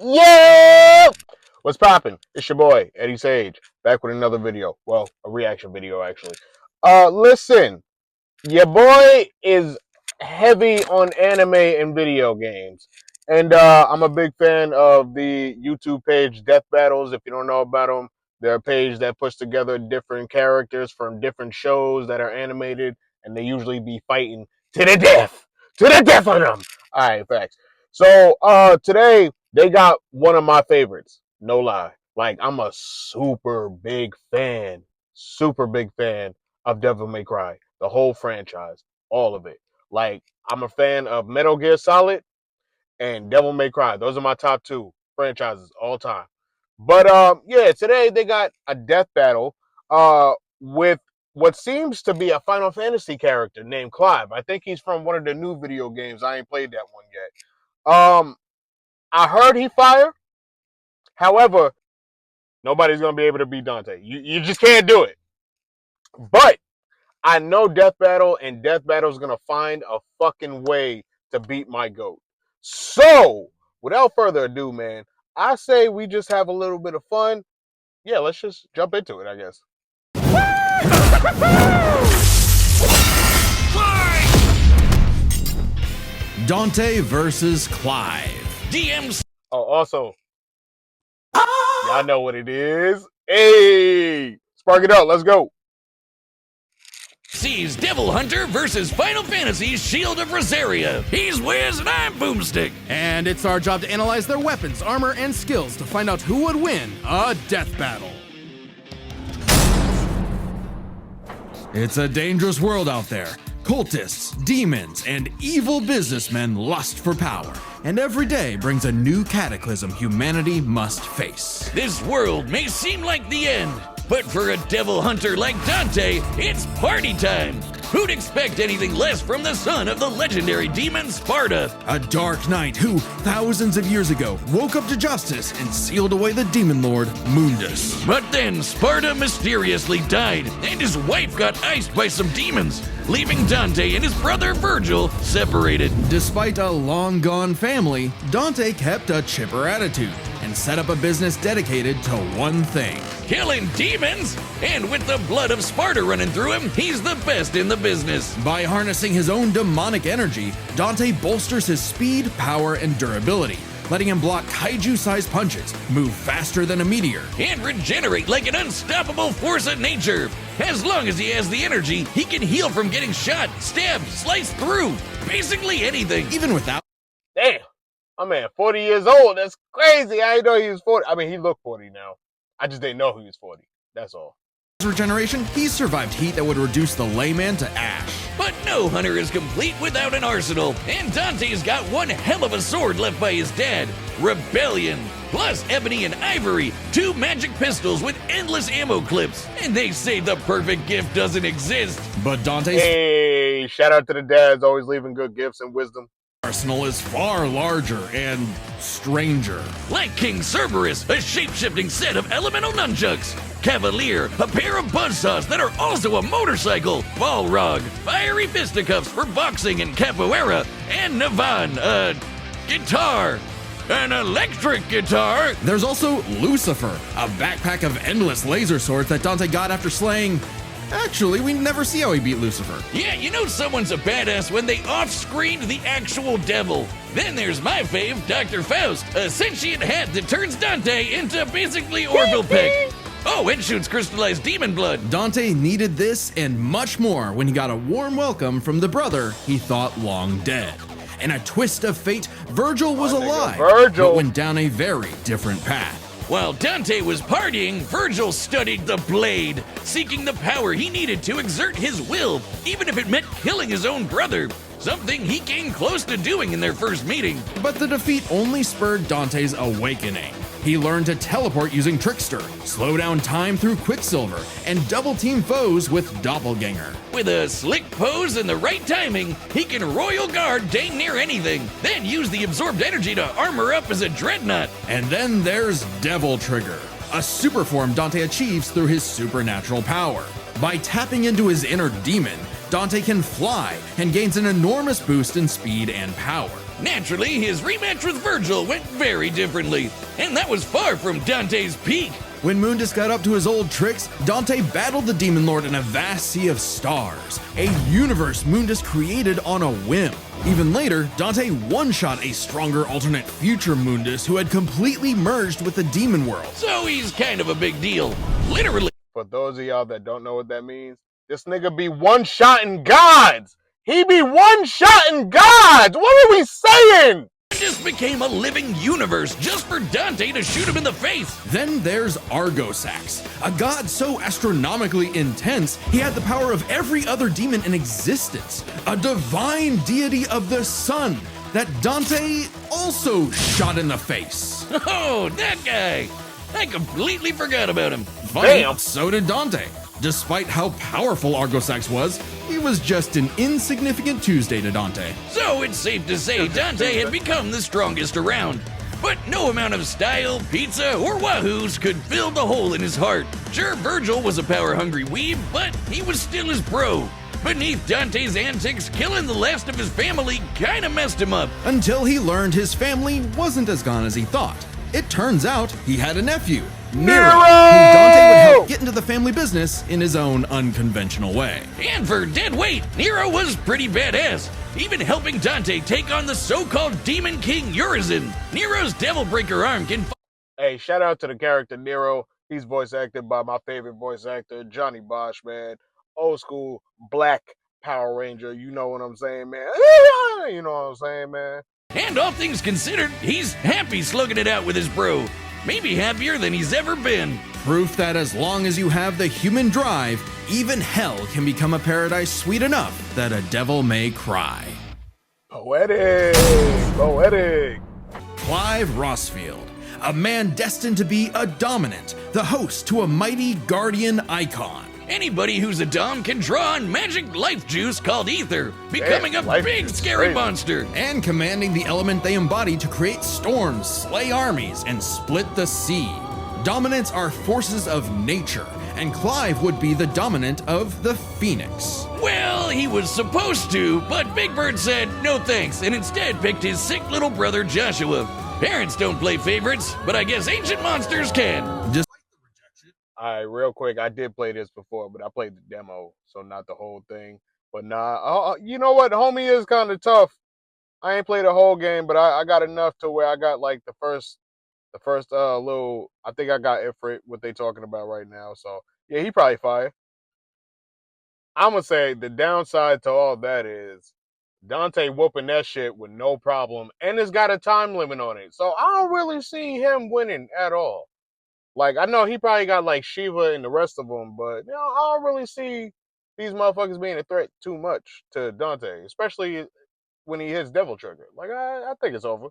Yeah! What's poppin'? It's your boy, Eddie Sage, back with another video. Well, a reaction video, actually. Listen, your boy is heavy on anime and video games. And I'm a big fan of the YouTube page Death Battles. If you don't know about them, they're a page that puts together different characters from different shows that are animated, and they usually be fighting to the death. To the death of them. Alright, facts. So today they got one of my favorites. No lie. Like, I'm a super big fan of Devil May Cry, the whole franchise, all of it. Like, I'm a fan of Metal Gear Solid and Devil May Cry. Those are my top two franchises all time. But yeah, today they got a death battle with what seems to be a Final Fantasy character named Clive. I think he's from one of the new video games. I ain't played that one yet. I heard he fire. However, nobody's gonna be able to beat Dante. You just can't do it. But I know Death Battle, and Death Battle is gonna find a fucking way to beat my goat. So, without further ado, man, I say we just have a little bit of fun. Yeah, let's just jump into it, I guess. Dante versus Clive. DMs. Oh, also, y'all know what it is. Hey, spark it up. Let's go. Sees Devil Hunter versus Final Fantasy's Shield of Rosaria. He's Wiz and I'm Boomstick. And it's our job to analyze their weapons, armor, and skills to find out who would win a death battle. It's a dangerous world out there. Cultists, demons, and evil businessmen lust for power, and every day brings a new cataclysm humanity must face. This world may seem like the end, but for a devil hunter like Dante, it's party time. Who'd expect anything less from the son of the legendary demon Sparta? A dark knight who, thousands of years ago, woke up to justice and sealed away the demon lord, Mundus. But then Sparta mysteriously died, and his wife got iced by some demons, leaving Dante and his brother Virgil separated. Despite a long-gone family, Dante kept a chipper attitude and set up a business dedicated to one thing: killing demons! And with the blood of Sparta running through him, he's the best in the business. By harnessing his own demonic energy, Dante bolsters his speed, power, and durability, letting him block kaiju-sized punches, move faster than a meteor, and regenerate like an unstoppable force of nature. As long as he has the energy, he can heal from getting shot, stabbed, sliced through, basically anything. even without Damn, my man, 40 years old. That's crazy. I didn't know he was 40. I mean, he looked 40 now. I just didn't know he was 40. That's all. regeneration, he's survived heat that would reduce the layman to ash. But no hunter is complete without an arsenal, and Dante's got one hell of a sword left by his dad, Rebellion. Plus ebony and ivory, two magic pistols with endless ammo clips. And they say the perfect gift doesn't exist. But Dante's Hey, shout out to the dads, always leaving good gifts and wisdom. arsenal is far larger and stranger. Like King Cerberus, a shape-shifting set of elemental nunchucks. Cavalier, a pair of buzzsaws that are also a motorcycle. Balrog, fiery fisticuffs for boxing and capoeira. And Navan, a guitar. An electric guitar. There's also Lucifer, a backpack of endless laser swords that Dante got after slaying... Actually, we never see how he beat Lucifer. Yeah, you know someone's a badass when they off-screened the actual devil. Then there's my fave, Dr. Faust, a sentient hat that turns Dante into basically Orville Peck. Oh, and shoots crystallized demon blood. Dante needed this and much more when he got a warm welcome from the brother he thought long dead. In a twist of fate, Virgil was alive, Virgil. but went down a very different path. While Dante was partying, Virgil studied the blade, seeking the power he needed to exert his will, even if it meant killing his own brother. Something he came close to doing in their first meeting. But the defeat only spurred Dante's awakening. He learned to teleport using Trickster, slow down time through Quicksilver, and double-team foes with Doppelganger. With a slick pose and the right timing, he can royal guard dang near anything, then use the absorbed energy to armor up as a dreadnought. And then there's Devil Trigger, a super form Dante achieves through his supernatural power. By tapping into his inner demon, Dante can fly and gains an enormous boost in speed and power. Naturally, his rematch with Virgil went very differently, and that was far from Dante's peak. When Mundus got up to his old tricks, Dante battled the Demon Lord in a vast sea of stars, a universe Mundus created on a whim. Even later, Dante one-shot a stronger alternate future Mundus who had completely merged with the demon world. So he's kind of a big deal. Literally. For those of y'all that don't know what that means, this nigga be one-shotting gods. He be one-shotting gods. What are we saying? Just became a living universe just for Dante to shoot him in the face. Then there's Argosax, a god so astronomically intense he had the power of every other demon in existence, a divine deity of the sun that Dante also shot in the face. Oh, that guy! I completely forgot about him. Funny, Damn. so did Dante. Despite how powerful Argosax was, he was just an insignificant Tuesday to Dante. So it's safe to say Dante had become the strongest around. But no amount of style, pizza, or wahoos could fill the hole in his heart. Sure, Virgil was a power-hungry weeb, but he was still his bro. Beneath Dante's antics, killing the last of his family kinda messed him up. Until he learned his family wasn't as gone as he thought. It turns out he had a nephew, Nero, who Dante would help get into the family business in his own unconventional way. And for dead weight, Nero was pretty badass, even helping Dante take on the so-called Demon King Urizen. Nero's Devil Breaker arm can Hey, shout out to the character Nero. He's voice acted by my favorite voice actor, Johnny Bosch, man. Old school black Power Ranger. You know what I'm saying, man? You know what I'm saying, man? And all things considered, he's happy slugging it out with his bro. Maybe happier than he's ever been. Proof that as long as you have the human drive, even hell can become a paradise sweet enough that a devil may cry. Poetic. Poetic. Clive Rosfield, a man destined to be a dominant, the host to a mighty guardian icon. Anybody who's a dom can draw on magic life juice called ether, becoming a life big juice, scary crazy. monster. And commanding the element they embody to create storms, slay armies, and split the sea. Dominants are forces of nature, and Clive would be the dominant of the Phoenix. Well, he was supposed to, but Big Bird said no thanks and instead picked his sick little brother Joshua. Parents don't play favorites, but I guess ancient monsters can. All right, real quick. I did play this before, but I played the demo, so not the whole thing. But nah, you know what? Homie is kind of tough. I ain't played the whole game, but I got enough to where I got like the first little. I think I got Ifrit, what they talking about right now. So yeah, he probably fire. I'm gonna say the downside to all that is Dante whooping that shit with no problem, and it's got a time limit on it. So I don't really see him winning at all. Like, I know he probably got, like, Shiva and the rest of them, but, you know, I don't really see these motherfuckers being a threat too much to Dante, especially when he hits Devil Trigger. Like, I think it's over.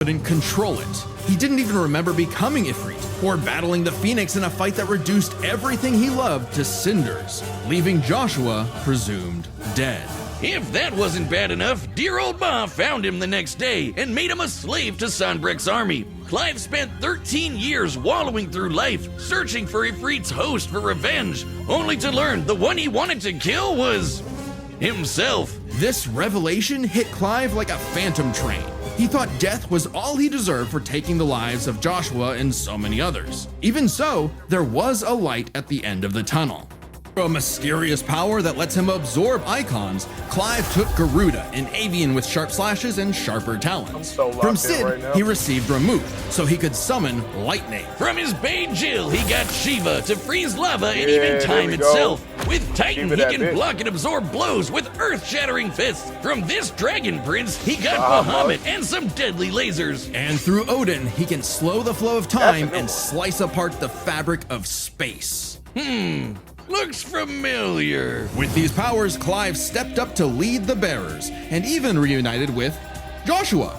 Couldn't control it. He didn't even remember becoming Ifrit or battling the Phoenix in a fight that reduced everything he loved to cinders, leaving Joshua presumed dead. If that wasn't bad enough, dear old Ma found him the next day and made him a slave to Sanbreque's army. Clive spent 13 years wallowing through life, searching for Ifrit's host for revenge, only to learn the one he wanted to kill was himself. This revelation hit Clive like a phantom train. He thought death was all he deserved for taking the lives of Joshua and so many others. Even so, there was a light at the end of the tunnel. A mysterious power that lets him absorb icons, Clive took Garuda, an avian with sharp slashes and sharper talons. so locked From in Sid, right now. he received Ramuth, so he could summon lightning. From his Bay Jill, he got Shiva to freeze lava and Yeah, even there time we go. itself. With Titan, Shiva he that can bitch. block and absorb blows with earth-shattering fists. From this Dragon Prince, he got Ah, Bahamut and some deadly lasers. And through Odin, he can slow the flow of time That's a good and one. slice apart the fabric of space. Looks familiar. With these powers, Clive stepped up to lead the bearers, and even reunited with Joshua,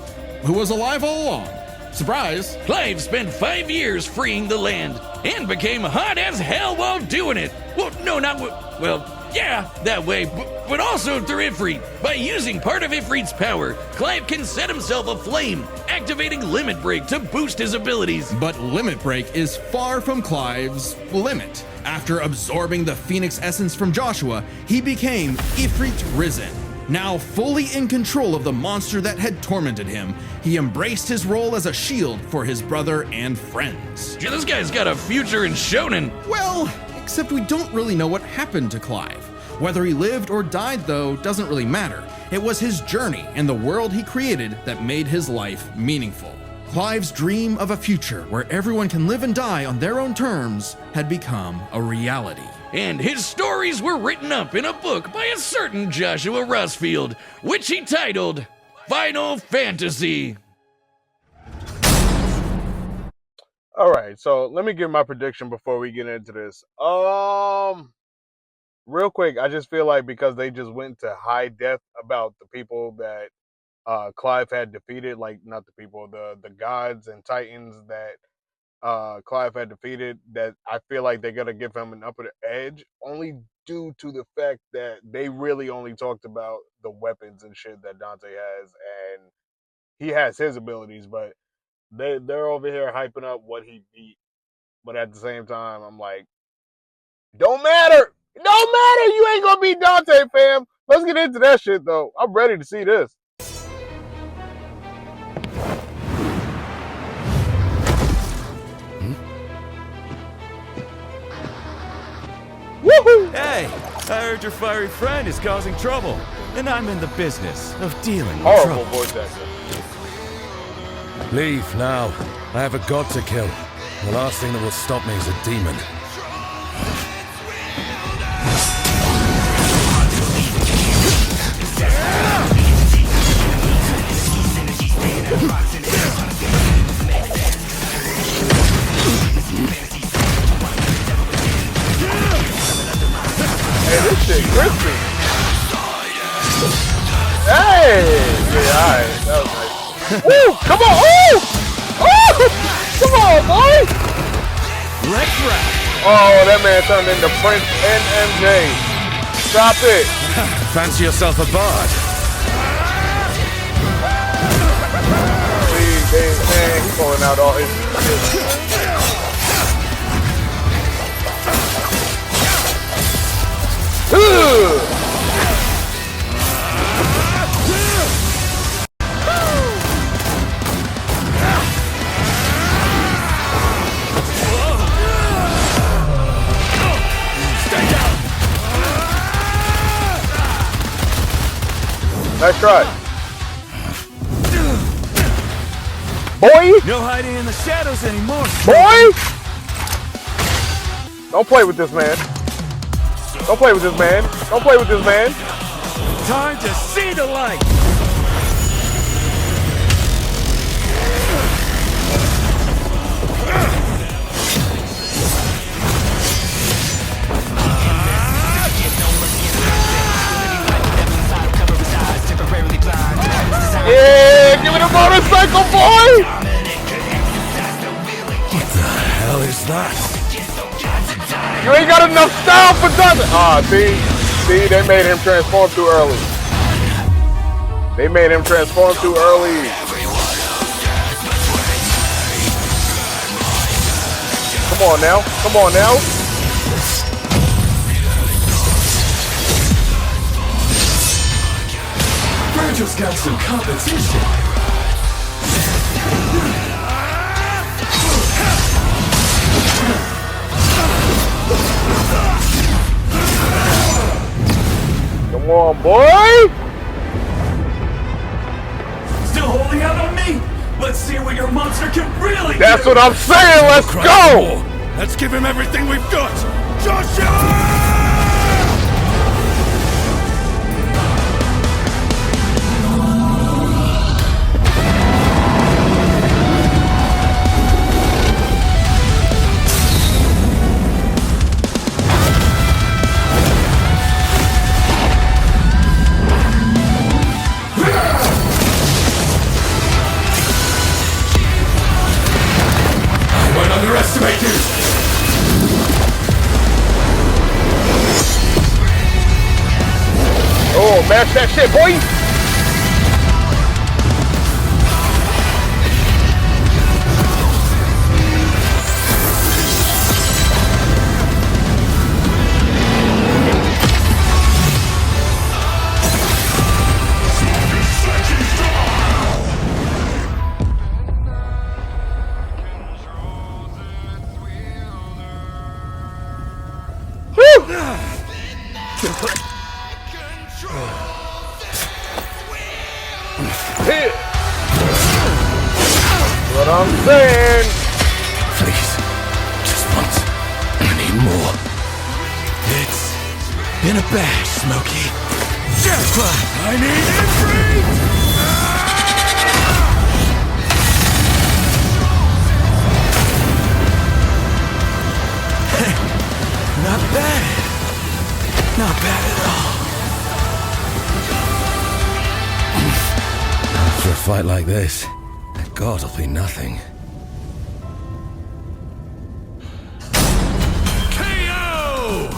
who was alive all along. Surprise! Clive spent 5 years freeing the land and became hot as hell while doing it. Well, no, not well, yeah, that way, but also through Ifrit. By using part of Ifrit's power, Clive can set himself aflame, activating Limit Break to boost his abilities. But Limit Break is far from Clive's limit. After absorbing the Phoenix essence from Joshua, he became Ifrit Risen. Now fully in control of the monster that had tormented him, he embraced his role as a shield for his brother and friends. Gee, this guy's got a future in shonen. Well, except we don't really know what happened to Clive. Whether he lived or died, though, doesn't really matter. It was his journey and the world he created that made his life meaningful. Clive's dream of a future where everyone can live and die on their own terms had become a reality. And his stories were written up in a book by a certain Joshua Rosfield, which he titled Final Fantasy. All right, so let me give my prediction before we get into this. Real quick, I just feel like because they just went to high depth about the people that Clive had defeated, like not the people, the gods and titans that Clive had defeated, that I feel like they're gonna give him an upper edge, only due to the fact that they really only talked about the weapons and shit that Dante has, and he has his abilities, but they're over here hyping up what he beat. But at the same time, I'm like, don't matter. It don't matter. You ain't gonna beat Dante, fam. Let's get into that shit though. I'm ready to see this. Woohoo! Hey, I heard your fiery friend is causing trouble, and I'm in the business of dealing with Horrible trouble. voice actor. Leave now. I have a god to kill. The last thing that will stop me is a demon. Hey, this shit crispy. Hey! Yeah, alright. That was nice. Woo! Come on! Ooh! Ooh! Come on, boy! Let's rock! Oh, that man turned into Prince NMJ. Stop it! Fancy yourself a bard? Please, man, he's pulling out all his shit. Nice try. Boy! No hiding in the shadows anymore. Boy! Don't play with this man. Don't play with this man. Don't play with this man. Time to see the light. Yeah, give it a motorcycle, boy! What the hell is that? You ain't got enough style for Dante. Ah, see, they made him transform too early. They made him transform too early. Come on now, come on now. Virgil's got some competition. Come on, boy! Still holding out on me? Let's see what your monster can really do. That's what I'm saying, let's go! Let's give him everything we've got! Joshua! Underestimate you! Oh, mash that shit, boy! Hit. What I'm saying. Please. Just once. I need more. It's been a bash, Smokey. Death Climb! I need Ifrit! Not bad. Not bad at all. After a fight like this, a god will be nothing.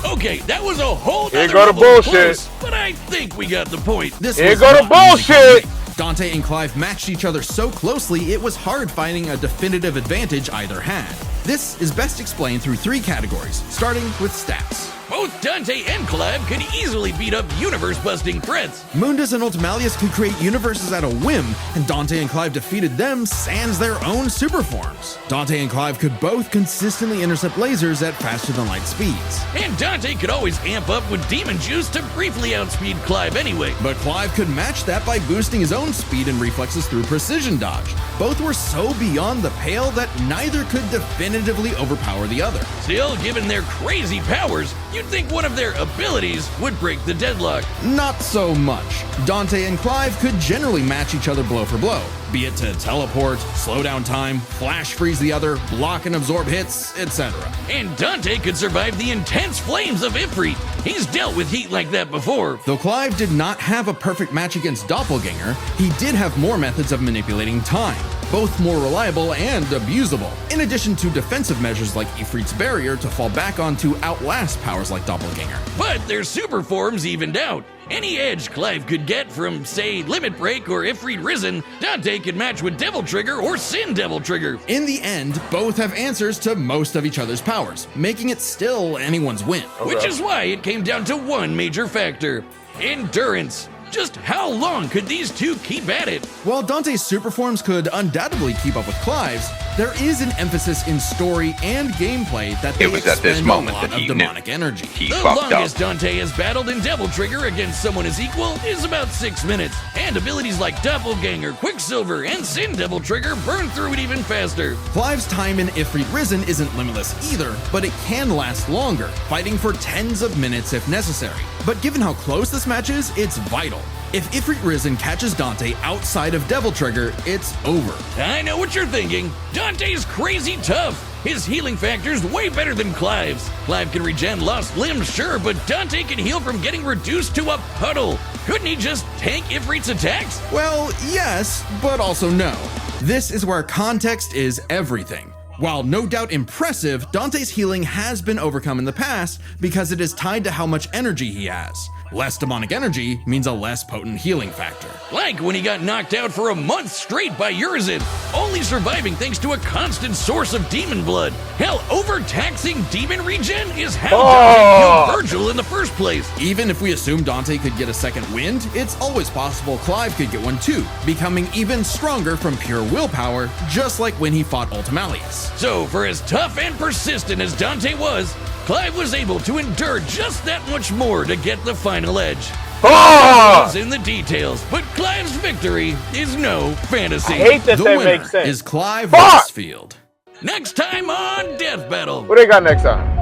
Okay, that was a whole Here nother go the level of bullshit. close, but I think we got the point. This Here was go the not an easy bullshit. fight. Dante and Clive matched each other so closely, it was hard finding a definitive advantage either had. This is best explained through 3 categories, starting with stats. Both Dante and Clive could easily beat up universe-busting threats. Mundus and Ultimalius could create universes at a whim, and Dante and Clive defeated them sans their own super forms. Dante and Clive could both consistently intercept lasers at faster-than-light speeds. And Dante could always amp up with demon juice to briefly outspeed Clive anyway. But Clive could match that by boosting his own speed and reflexes through precision dodge. Both were so beyond the pale that neither could definitively overpower the other. Still, given their crazy powers, you'd think one of their abilities would break the deadlock. Not so much. Dante and Clive could generally match each other blow for blow, be it to teleport, slow down time, flash freeze the other, block and absorb hits, etc. And Dante could survive the intense flames of Ifrit. He's dealt with heat like that before. Though Clive did not have a perfect match against Doppelganger, he did have more methods of manipulating time, both more reliable and abusable, in addition to defensive measures like Ifrit's barrier to fall back on to outlast powers like Doppelganger. But their super forms evened out. Any edge Clive could get from, say, Limit Break or Ifrit Risen, Dante could match with Devil Trigger or Sin Devil Trigger. In the end, both have answers to most of each other's powers, making it still anyone's win. Which is why it came down to one major factor: endurance. Just how long could these two keep at it? While Dante's super forms could undoubtedly keep up with Clive's, there is an emphasis in story and gameplay that they It was at this expend moment a lot that he of knew. demonic energy. He The fucked longest up. Dante has battled in Devil Trigger against someone his equal is about 6 minutes, and abilities like Doppelganger, Quicksilver, and Sin Devil Trigger burn through it even faster. Clive's time in Ifrit Risen isn't limitless either, but it can last longer, fighting for tens of minutes if necessary. But given how close this match is, it's vital. If Ifrit Risen catches Dante outside of Devil Trigger, it's over. I know what you're thinking. Dante's crazy tough. His healing factor's way better than Clive's. Clive can regen lost limbs, sure, but Dante can heal from getting reduced to a puddle. Couldn't he just tank Ifrit's attacks? Well, yes, but also no. This is where context is everything. While no doubt impressive, Dante's healing has been overcome in the past because it is tied to how much energy he has. Less demonic energy means a less potent healing factor. Like when he got knocked out for a month straight by Urizen, only surviving thanks to a constant source of demon blood. Hell, overtaxing demon regen is how Dante killed Virgil in the first place. Even if we assume Dante could get a second wind, it's always possible Clive could get one too, becoming even stronger from pure willpower, just like when he fought Ultimalius. So, for as tough and persistent as Dante was, Clive was able to endure just that much more to get the final edge. Was in the details, but Clive's victory is no fantasy. I hate that The that winner makes sense. is Clive Fuck! Rosfield. Next time on Death Battle. What they got next time?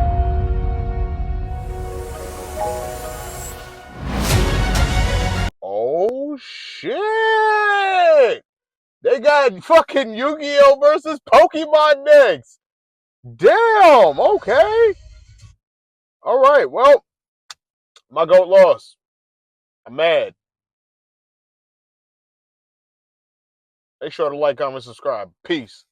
Oh shit! They got fucking Yu-Gi-Oh versus Pokemon next. Damn. Okay. All right. Well, my goat lost. I'm mad. Make sure to like, comment, subscribe. Peace.